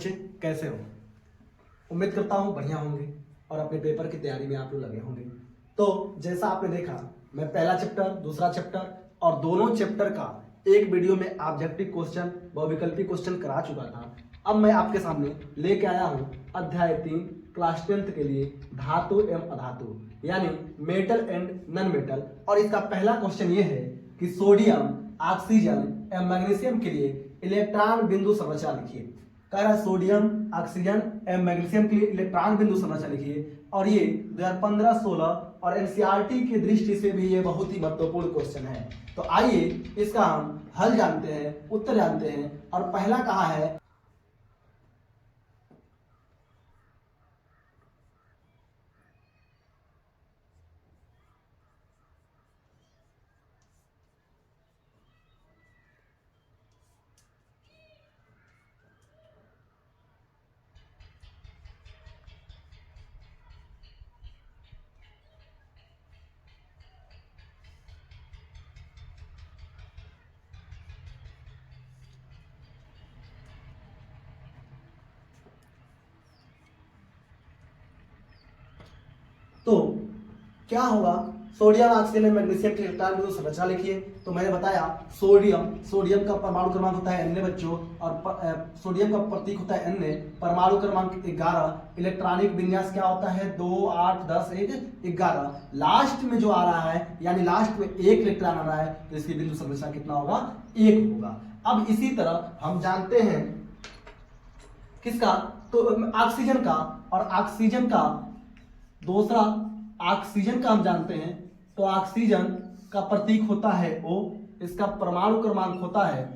बच्चे, कैसे हो? उम्मीद करता हूँ बढ़िया होंगे और अपने पेपर की तैयारी में आप लोग लगे होंगे। तो जैसा आपने देखा, मैं पहला चैप्टर, दूसरा चैप्टर और दोनों चैप्टर का एक वीडियो में ऑब्जेक्टिव क्वेश्चन, बहुविकल्पी क्वेश्चन करा चुका था। अब मैं आपके सामने लेके आया हूँ अध्याय 3 क्लास 10th के लिए धातु एवं अधातु, यानी मेटल एंड नॉन मेटल। और इसका पहला क्वेश्चन ये है कि सोडियम, ऑक्सीजन एवं मैग्नीशियम के लिए इलेक्ट्रॉन बिंदु संरचना लिखिए। कह रहा है सोडियम, ऑक्सीजन एवं मैग्नीशियम के लिए इलेक्ट्रॉन बिंदु संरचना लिखिए। और ये 2015-16 और एनसीईआरटी की दृष्टि से भी ये बहुत ही महत्वपूर्ण क्वेश्चन है। तो आइए इसका हम हल जानते हैं, उत्तर जानते हैं। और पहला कहा है, तो क्या होगा? सोडियम, ऑक्सीजन, मैग्नीशियम के इलेक्ट्रॉन बिंदु संरचना लिखिए। तो मैंने बताया सोडियम का परमाणु क्रमांक होता है N बच्चों, और सोडियम का प्रतीक होता है N। परमाणु क्रमांक 11, इलेक्ट्रॉनिक विन्यास क्या होता है? 2, 8, 10, 1, 11। लास्ट में जो आ रहा है, यानी लास्ट में एक इलेक्ट्रॉन आ रहा है, तो इसकी बिंदु संरचना कितना होगा? 1 होगा। अब इसी तरह हम जानते हैं किसका? तो ऑक्सीजन का। और ऑक्सीजन का दूसरा, ऑक्सीजन का हम जानते हैं, तो ऑक्सीजन का प्रतीक होता है O, इसका परमाणु क्रमांक होता है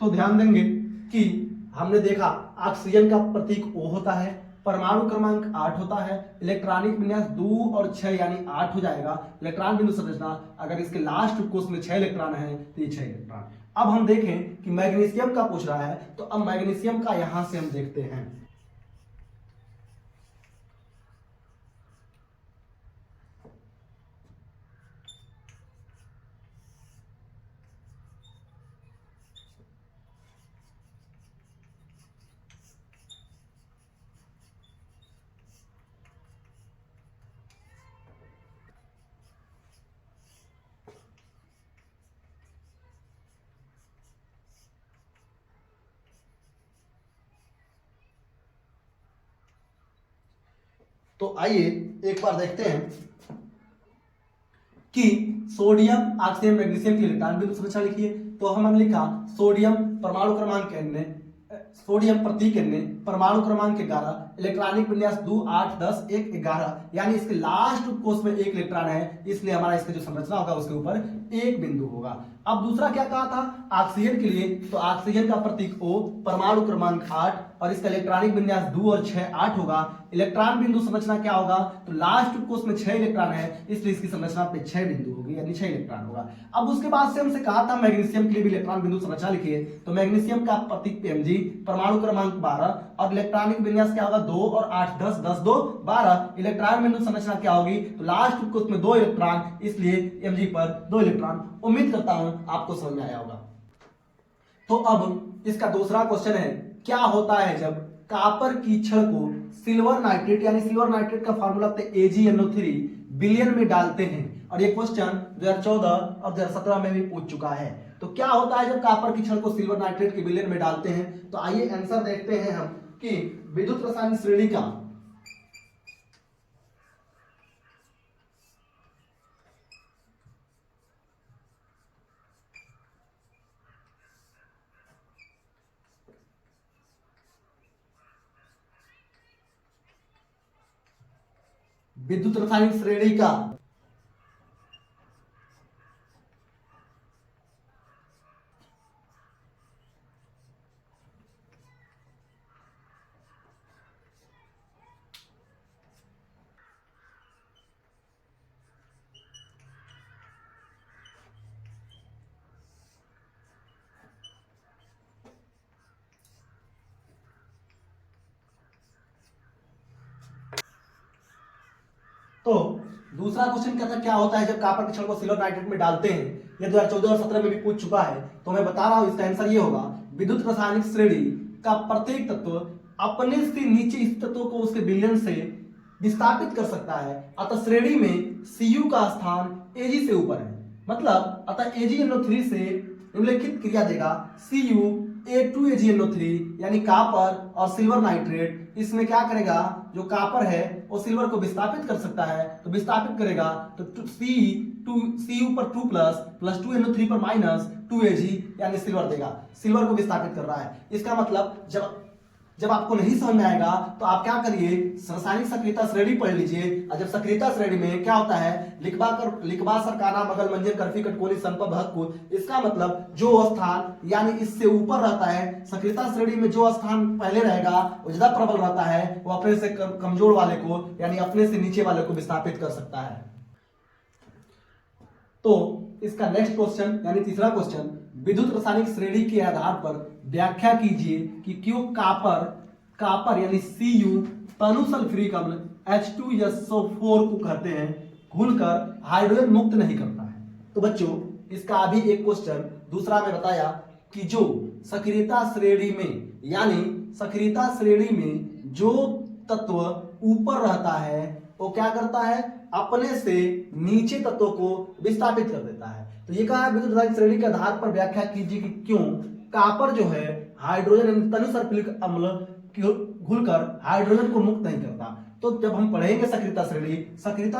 तो ध्यान देंगे कि हमने देखा ऑक्सीजन का प्रतीक O होता है, परमाणु क्रमांक 8 होता है, इलेक्ट्रॉनिक विन्यास 2 और 6 यानी 8 हो जाएगा। इलेक्ट्रॉन बिंदु संरचना, अगर इसके लास्ट कोष में 6 इलेक्ट्रॉन है तो ये 6 इलेक्ट्रॉन। अब हम देखें कि मैग्नीशियम का पूछ रहा है, तो अब मैग्नीशियम का यहां से हम देखते हैं। तो आइए एक बार देखते हैं कि सोडियम, ऑक्सीजन, मैग्नीशियम की इलेक्ट्रॉन बिंदु संरचना लिखिए। तो हमने लिखा सोडियम परमाणु क्रमांक N, सोडियम प्रतीक N, परमाणु क्रमांक 11, इलेक्ट्रॉनिक विन्यास 2, 8, 10, 1, 11, यानी इसके लास्ट कोष में एक इलेक्ट्रॉन है, इसलिए हमारा इसका जो संरचना होगा उसके ऊपर एक बिंदु होगा। अब दूसरा क्या कहा था ऑक्सीजन के लिए? तो ऑक्सीजन का प्रतीक O, परमाणु क्रमांक 8 और इसका इलेक्ट्रॉनिक विन्यास 2 और 6, 8 होगा। इलेक्ट्रॉन बिंदु संरचना क्या होगा? तो लास्ट कोष में 6 इलेक्ट्रॉन है, इसलिए इसकी संरचना पे 6 बिंदु होगी, यानी 6 इलेक्ट्रॉन होगा। अब उसके बाद से हमसे कहा था मैग्नीशियम के लिए भी इलेक्ट्रॉन बिंदु संरचना लिखिए। तो मैग्नीशियम का प्रतीक Mg, परमाणु क्रमांक 12 और इलेक्ट्रॉनिक विन्यास क्या होगा? 2 और 8, 10, 10, 2, 12। इलेक्ट्रॉन बिंदु संरचना क्या होगी? तो लास्ट कोष में 2 इलेक्ट्रॉन, इसलिए Mg पर 2 इलेक्ट्रॉन। उम्मीद करता हूं आपको समझ में आया होगा। तो अब इसका दूसरा क्वेश्चन है, क्या होता है जब कॉपर की छड़ को सिल्वर नाइट्रेट, यानी सिल्वर नाइट्रेट का फार्मूला AgNO3 विलयन में डालते हैं? और ये क्वेश्चन 2014 और 2017 में भी पूछ चुका है। तो क्या होता है जब कॉपर की छड़ को सिल्वर नाइट्रेट के विलयन में डालते हैं? तो आइए आंसर देखते हैं हम कि विद्युत रासायनिक श्रेणी का विद्युत रासायनिक श्रेणी का दूसरा क्वेश्चन क्या था, क्या होता है जब कॉपर के क्षण को सिल्वर नाइट्रेट में डालते हैं। ये 2014 और 17 में भी पूछ चुका है, तो मैं बता रहा हूं इसका आंसर ये होगा, विद्युत रासायनिक श्रेणी का प्रत्येक तत्व अपने से नीचे इस तत्व को उसके विलयन से विस्थापित कर सकता है, अतः श्रेणी में Cu का स्थान Ag से ऊपर है। मतलब अतः AgNO3 से निम्नलिखित क्रिया देगा CuA2AgNO3 यानी कॉपर और सिल्वर नाइट्रेट, इसमें क्या करेगा, जो कॉपर है वो सिल्वर को विस्थापित कर सकता है, तो विस्थापित करेगा तो Cu पर 2 प्लस 2NO3 पर माइनस 2Ag यानी सिल्वर देगा, सिल्वर को विस्थापित कर रहा है। इसका मतलब जब आपको नहीं समझ में आएगा तो आप क्या करिए, रासायनिक सक्रियता श्रेणी पढ़ लीजिए, और जब सक्रियता श्रेणी में क्या होता है, लिखबा सरकाना मगल मंजर कर्फी कटकोली संपब हक्कु, इसका मतलब जो स्थान यानी इससे ऊपर रहता है, सक्रियता श्रेणी में जो स्थान पहले रहेगा वो ज्यादा प्रबल रहता है, वो अपने से कमजोर वाले को यानी अपने से नीचे वाले को विस्थापित कर सकता है। तो इसका नेक्स्ट क्वेश्चन यानी तीसरा क्वेश्चन, विद्युत रासायनिक श्रेणी के आधार पर व्याख्या कीजिए कि क्यों कॉपर यानी Cu तनु सल्फ्यूरिक अम्ल H2SO4 को कहते हैं घुलकर हाइड्रोजन मुक्त नहीं करता है। तो बच्चों इसका अभी एक क्वेश्चन दूसरा में बताया कि जो सक्रियता श्रेणी में यानी सक्रियता श्रेणी में जो तत्व ऊपर रहता है वो क्या करता है, अपने से नीचे तत्वों को विस्थापित कर देता है। तो ये कहा विद्युत रासायनिक श्रेणी के आधार पर व्याख्या कीजिए कि क्यों कॉपर जो है हाइड्रोजन तनु सल्फ्यूरिक अम्ल घुलकर हाइड्रोजन को मुक्त नहीं करता। तो जब हम पढ़ेंगे सक्रियता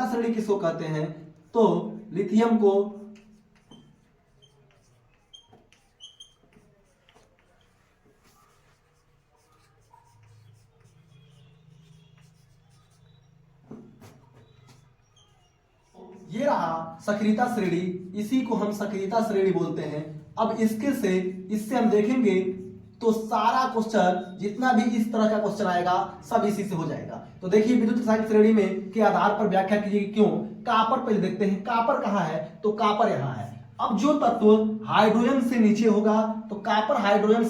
श्रेणी किसको कहते हैं, तो लिथियम को ये रहा सक्रियता श्रेणी, इसी को हम सक्रियता श्रेणी बोलते हैं। अब इससे हम देखेंगे तो सारा क्वेश्चन जितना भी इस तरह का क्वेश्चन आएगा सब इसी से हो जाएगा। तो देखिए विद्युत रासायनिक श्रेणी में के आधार पर व्याख्या कीजिए क्यों कॉपर, पहले देखते हैं कॉपर कहाँ है, तो कॉपर यहाँ है। अब जो तत्व हाइड्रोजन से नीचे होगा तो कॉपर हाइड्रोजन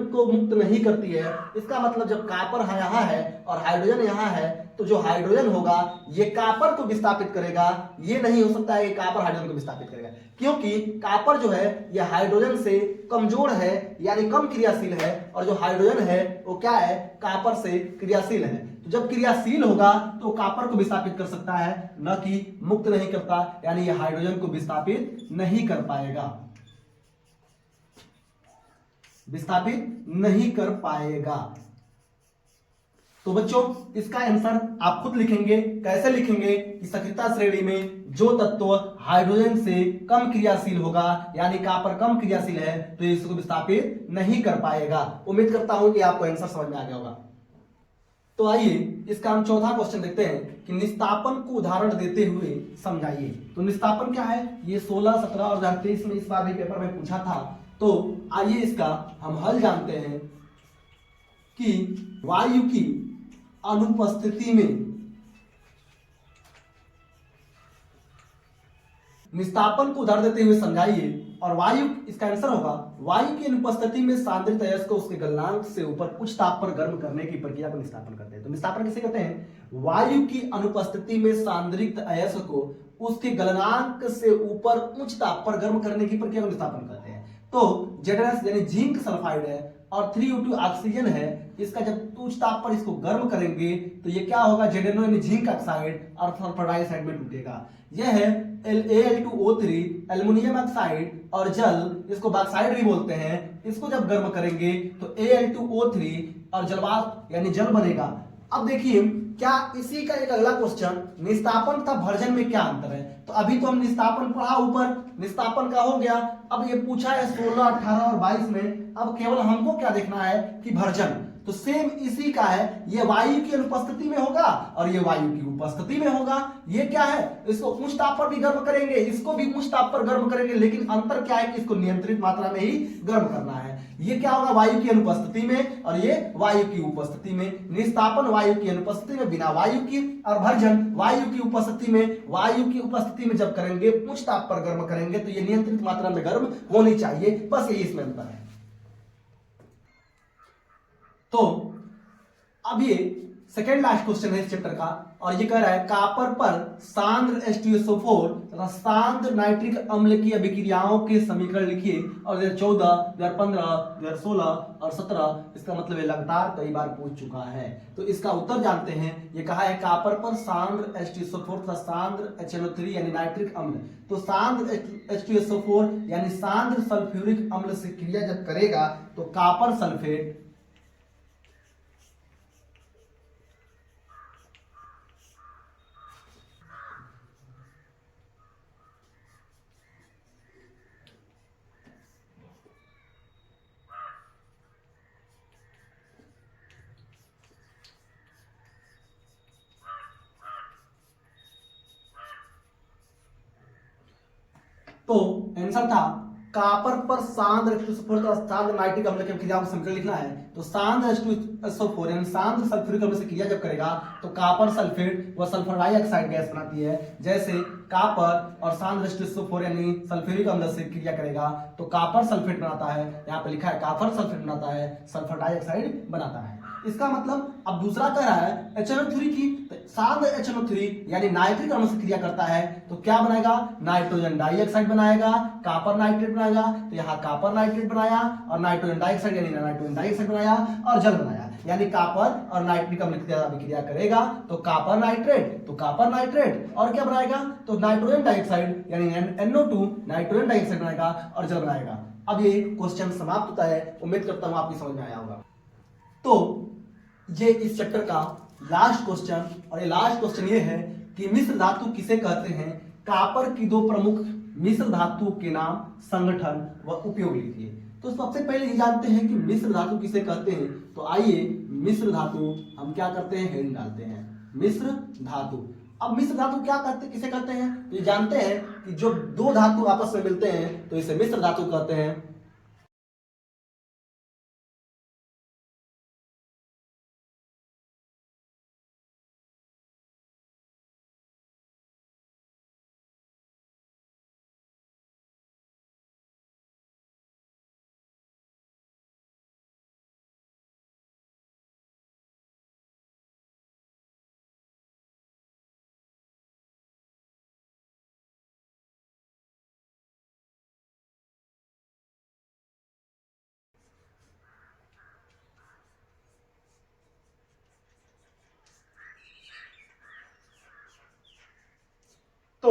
को मुक्त नहीं करती है। इसका मतलब जब कॉपर यहाँ है और हाइड्रोजन यहाँ है तो जो हाइड्रोजन होगा ये कॉपर को विस्थापित करेगा। ये नहीं हो सकता है कि कॉपर हाइड्रोजन को विस्थापित करेगा, क्योंकि कॉपर जो है ये हाइड्रोजन से कमजोर है यानी कम क्रियाशील है, और जो हाइड्रोजन है वो क्या है, कॉपर से क्रियाशील है। तो जब क्रियाशील होगा तो कॉपर को विस्थापित कर सकता है, न कि मुक्त नहीं करता, यानी ये हाइड्रोजन को विस्थापित नहीं कर पाएगा, विस्थापित नहीं कर पाएगा। तो बच्चों इसका आंसर आप खुद लिखेंगे। कैसे लिखेंगे कि सक्रियता श्रेणी में जो तत्व हाइड्रोजन से कम क्रियाशील होगा यानी कॉपर कम क्रियाशील है तो इसको विस्थापित नहीं कर पाएगा। उम्मीद करता हूं कि आपको आंसर समझ में आ गया होगा। तो आइए इसका हम चौथा क्वेश्चन देखते हैं कि निस्तापन को उदाहरण देते हुए समझाइए। तो निस्तापन क्या है, ये 16, 17 और 2023 में इस बार भी पेपर में पूछा था। तो आइए इसका हम हल जानते हैं कि वायु की अनुपस्थिति में निस्तापन को उदाहरण देते हुए समझाइए। और वायु, इसका आंसर होगा वायु की अनुपस्थिति में सांद्रित अयस्क को उसके गलनांक से ऊपर उच्च ताप पर गर्म करने की प्रक्रिया को निस्तापन कहते हैं। तो निस्तापन किसे कहते हैं, वायु की अनुपस्थिति में सांद्रित अयस्क को उसके गलनांक से ऊपर उच्च ताप पर गर्म करने की प्रक्रिया को निस्तापन कहते हैं। तो ZnS यानी जिंक सल्फाइड है और 3O2 ऑक्सीजन है, इसका जब उच्च ताप पर इसको गर्म करेंगे तो ये क्या होगा, ZnO यानी जिंक ऑक्साइड और सल्फर डाइऑक्साइड में टूटेगा। यह है Al2O3 एल्युमिनियम ऑक्साइड और जल, इसको बॉक्साइड भी बोलते हैं। इसको जब गर्म करेंगे तो Al2O3 और जलवाष्प यानी जल बनेगा। अब देखिए क्या इसी का एक अगला क्वेश्चन, निस्तापन तथा भर्जन में क्या अंतर है। तो अभी तो हम निस्तापन पढ़ा ऊपर, निस्तापन का हो गया। अब ये पूछा है 16, 18 और 22 में, अब केवल हमको क्या देखना है कि भर्जन। तो सेम इसी का है, ये वायु की अनुपस्थिति में होगा और ये वायु की उपस्थिति में होगा। ये क्या है, इसको उच्च ताप पर भी गर्म करेंगे, इसको भी उच्च ताप पर गर्म करेंगे, लेकिन अंतर क्या है कि इसको नियंत्रित मात्रा में ही गर्म करना है। ये क्या होगा, वायु की अनुपस्थिति में और ये वायु की उपस्थिति में। निस्तापन वायु की अनुपस्थिति में बिना वायु की, और भर्जन वायु की उपस्थिति में। वायु की उपस्थिति में जब करेंगे उच्च ताप पर गर्म करेंगे तो ये नियंत्रित मात्रा में गर्म होनी चाहिए, बस यही इसमें अंतर है। तो अब ये सेकेंड लास्ट क्वेश्चन है इस चैप्टर का, और ये कह रहा है कापर पर सांद्र H2SO4 तथा सांद्र नाइट्रिक अम्ल की अभिक्रियाओं के समीकरण लिखिए। और 2014, 2015, 2016 और 17 इसका मतलब है लगातार कई बार पूछ चुका है। तो इसका उत्तर जानते हैं। ये कहा है कापर पर सांद्र H2SO4 तथा सांद्र HNO3 यानी नाइट्रिक अम्ल। तो सांद्र H2SO4 यानी सांद्र सल्फ्यूरिक अम्ल से क्रिया जब करेगा तो कापर सल्फेट तो आंसर था कापर पर सांद्र H2SO4 तथा सांद्र नाइट्रिक अम्ल की क्रिया को समीकरण लिखना है। तो सांद्र H2SO4 यानी सांद्र सल्फ्यूरिक अम्ल से क्रिया जब करेगा तो कापर सल्फेट व सल्फर डाइऑक्साइड गैस बनाती है। जैसे कापर और सांद्र H2SO4 यानी सल्फ्यूरिक अम्ल से क्रिया करेगा तो कापर सल्फेट बनाता है, यहाँ पे लिखा है कापर सल्फेट बनाता है, सल्फर डाइऑक्साइड बनाता है। इसका मतलब अब दूसरा कह रहा है HNO3 की, सांद्र HNO3 यानी नाइट्रिक अम्ल से क्रिया करता है तो क्या बनाएगा, नाइट्रोजन डाइऑक्साइड बनाएगा, कापर नाइट्रेट बनाएगा। तो यहाँ कापर नाइट्रेट बनाया और नाइट्रोजन डाइऑक्साइड यानी नाइट्रोजन डाइऑक्साइड बनाया और जल बनाया, यानी कापर और नाइट्रिक अम्ल की अभिक्रिया करेगा तो कापर नाइट्रेट, तो कापर नाइट्रेट और क्या बनाएगा, तो नाइट्रोजन डाइऑक्साइड यानी NO2 नाइट्रोजन डाइऑक्साइड बनाएगा और जल बनाएगा। अब ये क्वेश्चन समाप्त होता है। उम्मीद करता हूं आपकी समझ में आया होगा। तो ये इस चैप्टर का लास्ट क्वेश्चन, और ये लास्ट क्वेश्चन ये है कि मिश्र धातु किसे कहते हैं। कापर की दो प्रमुख मिश्र धातु के नाम, संगठन व उपयोग लिखिए। तो सबसे पहले ये जानते हैं कि मिश्र धातु किसे कहते हैं। तो आइए मिश्र धातु हम क्या करते हैं, हेडिंग डालते हैं मिश्र धातु। अब मिश्र धातु क्या करते, किसे कहते हैं, तो ये जानते हैं कि जो दो धातु आपस में मिलते हैं तो इसे मिश्र धातु कहते हैं। तो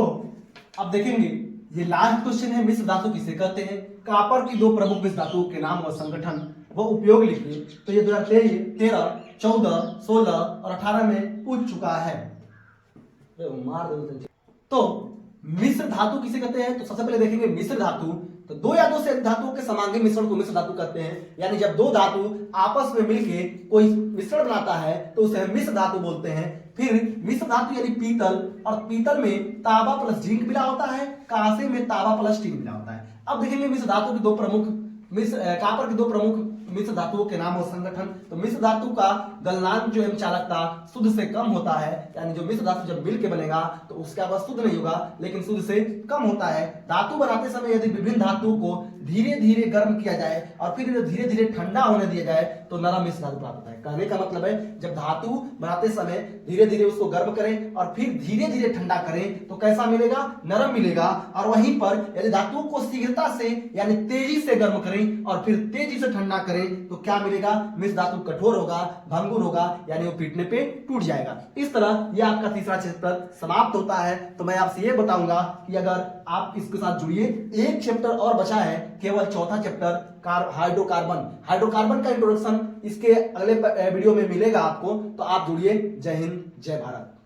अब देखेंगे ये लास्ट क्वेश्चन है, मिश्र धातु किसे कहते हैं। कापर की दो प्रमुख मिश्र धातुओं के नाम और संगठन वो उपयोग लिखिए। तो ये 2013, 14, 16 और 18 में पूछ चुका है। तो मिश्र धातु किसे कहते हैं, तो सबसे पहले देखेंगे मिश्र धातु। तो दो या दो से अधिक धातुओं के समांगी मिश्रण को मिश्र धातु कहते हैं। यानी जब दो धातु आपस में मिलके कोई मिश्रण बनाता है तो उसे हम मिश्र धातु बोलते हैं। फिर मिश्र धातु यानी पीतल, और पीतल में तांबा प्लस जिंक मिला होता है, कांसे में तांबा प्लस टीन मिला होता है। अब देखेंगे मिश्र धातु की दो प्रमुख कापर की दो प्रमुख मिश्र धातुओं के नाम और संगठन। तो मिश्र धातु का गलनांक जो है चालकता शुद्ध से कम होता है, यानी जो मिश्र धातु जब मिल के बनेगा तो उसका आवाज शुद्ध नहीं होगा लेकिन शुद्ध से कम होता है। धातु बनाते समय यदि विभिन्न धातुओं को धीरे धीरे गर्म किया जाए और फिर धीरे धीरे ठंडा होने दिया जाए तो नरम मिश्र धातु प्राप्त होता है। कहने का मतलब है जब धातु बनाते समय धीरे धीरे उसको गर्म करें और फिर धीरे धीरे ठंडा करें तो कैसा मिलेगा, नरम मिलेगा। और वहीं पर यदि धातुओं को शीघ्रता से यानी तेजी से गर्म करें और फिर तेजी से ठंडा करें तो क्या मिलेगा, मिश्र धातु कठोर होगा, भंगुर होगा, यानी वो पीटने पे टूट जाएगा। इस तरह ये आपका तीसरा चैप्टर समाप्त होता है। तो मैं आपसे ये बताऊंगा कि अगर आप इसके साथ जुड़िए, एक चैप्टर और बचा है, केवल चौथा चैप्टर हाइड्रोकार्बन का इंट्रोडक्शन इसके अगले वीडियो में मिलेगा आपको। तो आप जुड़िए। जय हिंद, जय भारत।